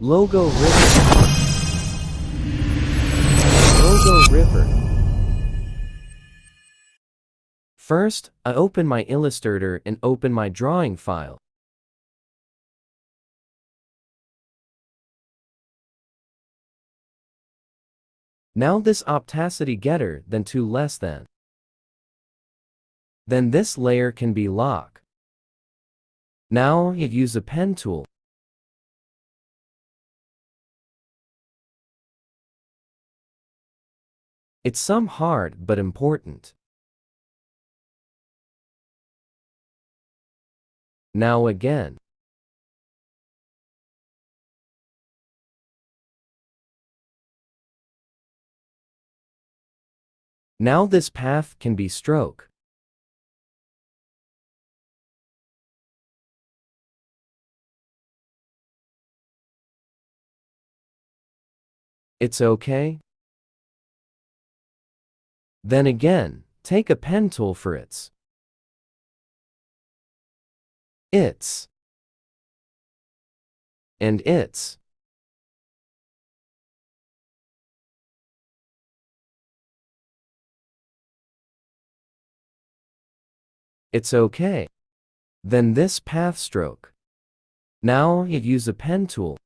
Logo River. Logo River. First, I open my Illustrator and open my drawing file. Now this opacity getter, then 2 less than. Then this layer can be lock. Now you use a pen tool. It's some hard but important. Now again. Now this path can be stroke. It's okay? Then again, take a pen tool for its. And its. It's okay. Then this path stroke. Now you use a pen tool.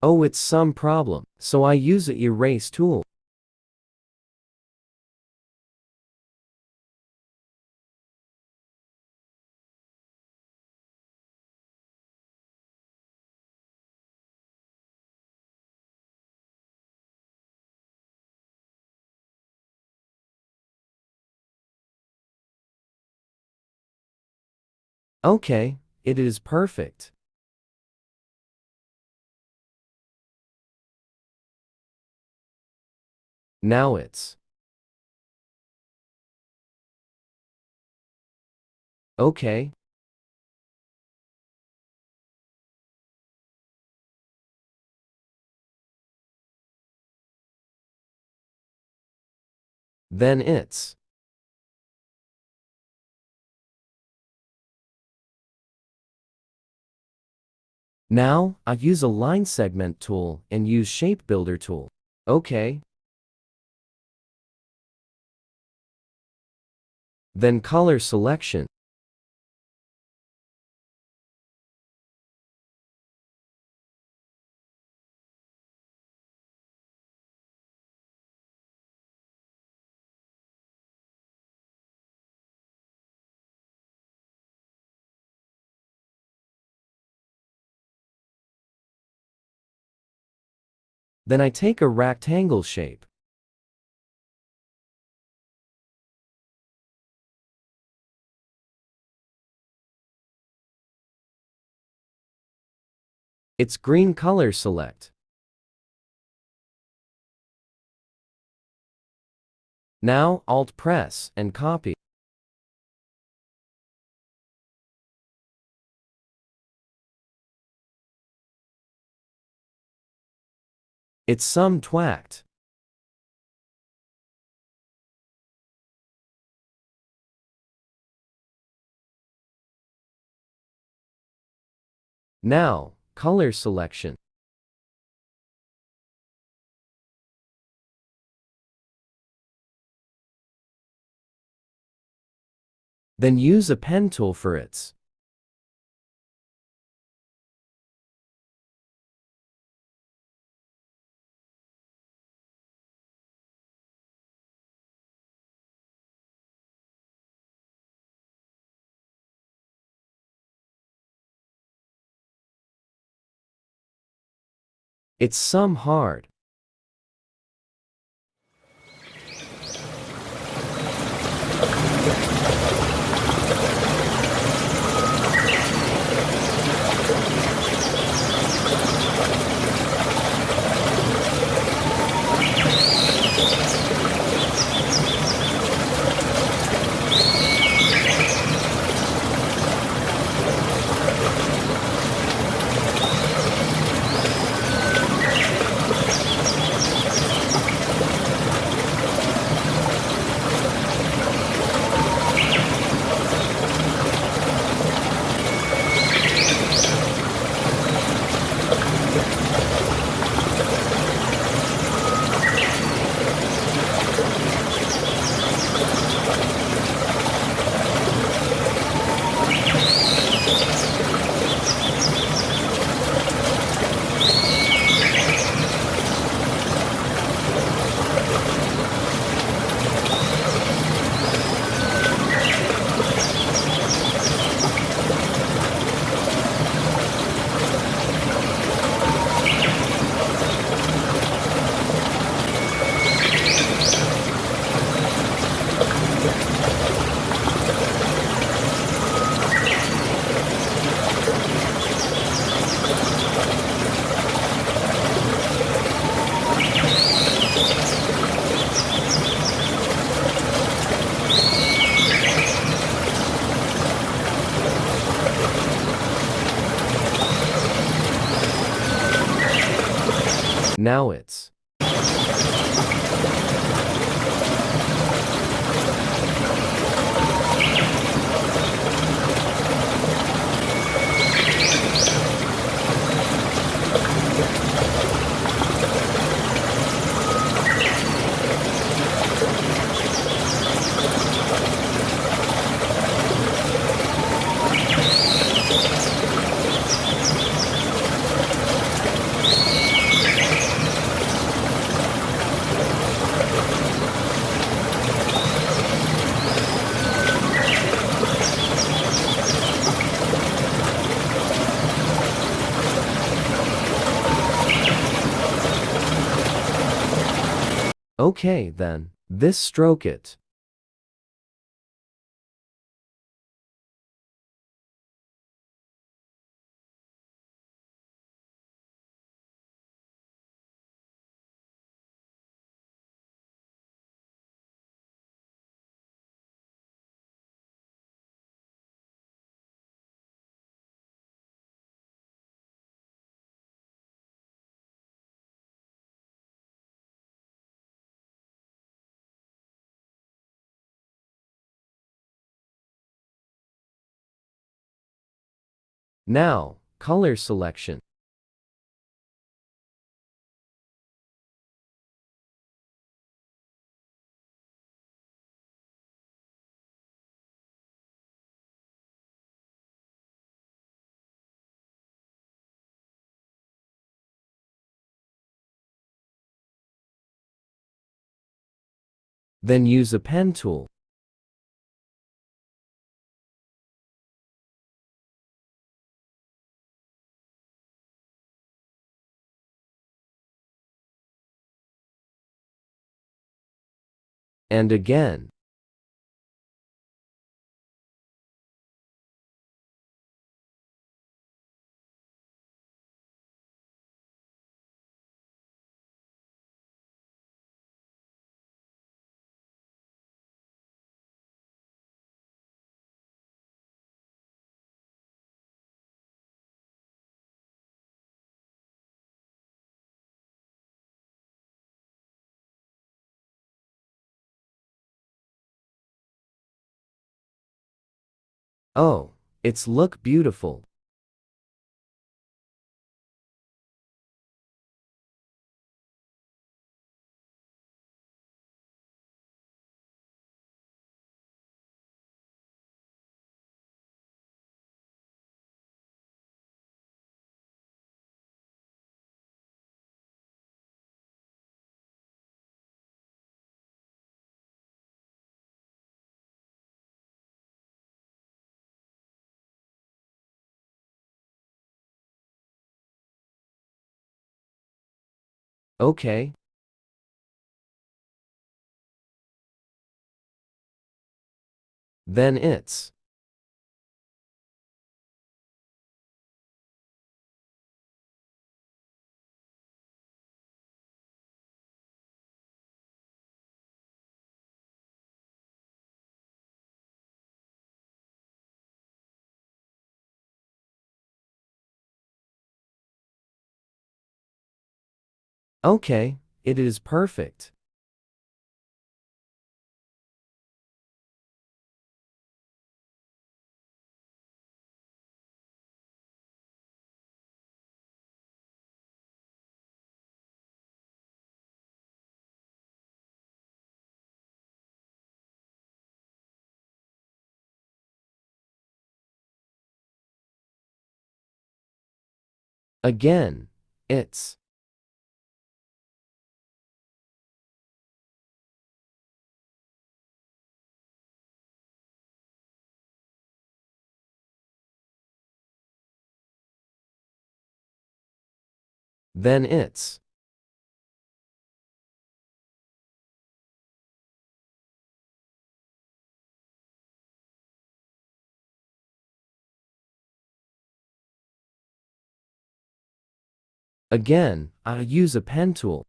Oh, it's some problem, so I use a erase tool. Okay, it is perfect. Now it's. Okay. Then it's. Now, I use a line segment tool and use shape builder tool. Okay. Then color selection. Then I take a rectangle shape. It's green color select. Now, Alt press and copy. It's some twacked. Now, color selection. Then use a pen tool for its. It's some hard. Now it's okay then. This stroke it. Now, color selection. Then use a pen tool. And again. Oh, it's look beautiful. Okay. Then it's okay. It is perfect. Again, it's then it's again. I use a pen tool.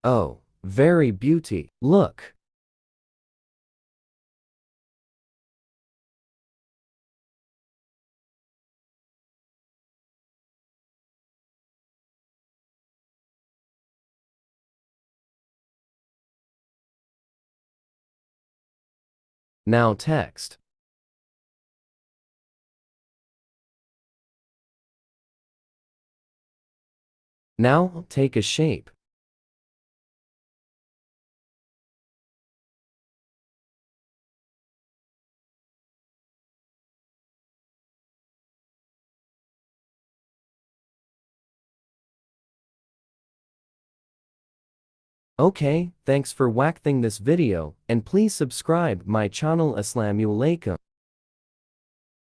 Oh, very beauty. Look. Now text. Now take a shape. Okay, thanks for watching this video, and please subscribe my channel. Assalamu alaikum.